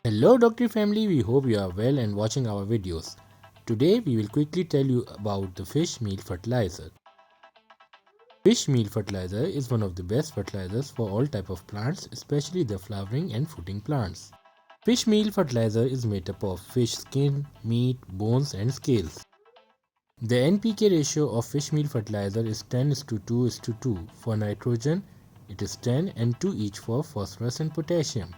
Hello DocTree family, we hope you are well and watching our videos. Today we will quickly tell you about the fish meal fertilizer. Fish meal fertilizer is one of the best fertilizers for all type of plants, especially the flowering and fruiting plants. Fish meal fertilizer is made up of fish skin, meat, bones and scales. The NPK ratio of fish meal fertilizer is 10:2:2. For nitrogen, it is 10 and 2 each for phosphorus and potassium.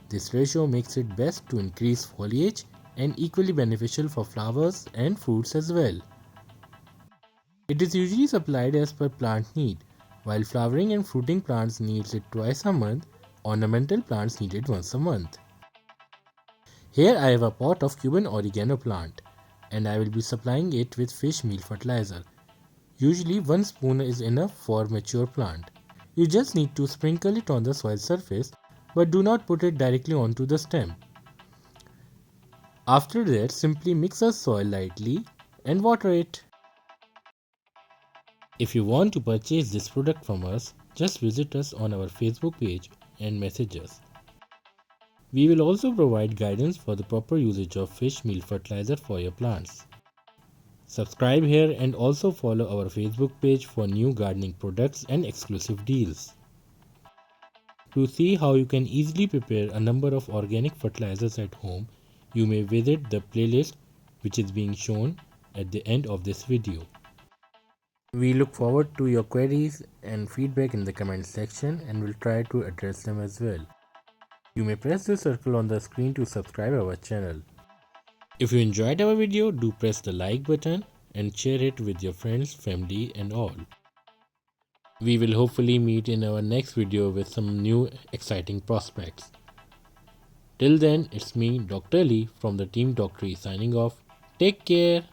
This ratio makes it best to increase foliage and equally beneficial for flowers and fruits as well. It is usually supplied as per plant need. While flowering and fruiting plants needs it twice a month, ornamental plants need it once a month. Here I have a pot of Cuban oregano plant and I will be supplying it with fish meal fertilizer. Usually 1 spoon is enough for mature plant. You just need to sprinkle it on the soil surface, but do not put it directly onto the stem. After that, simply mix the soil lightly and water it. If you want to purchase this product from us, just visit us on our Facebook page and message us. We will also provide guidance for the proper usage of fish meal fertilizer for your plants. Subscribe here and also follow our Facebook page for new gardening products and exclusive deals. To see how you can easily prepare a number of organic fertilizers at home, you may visit the playlist which is being shown at the end of this video. We look forward to your queries and feedback in the comment section and will try to address them as well. You may press the circle on the screen to subscribe our channel. If you enjoyed our video, do press the like button and share it with your friends, family and all. We will hopefully meet in our next video with some new exciting prospects. Till then, it's me, Dr. Lee from the team DocTree signing off. Take care.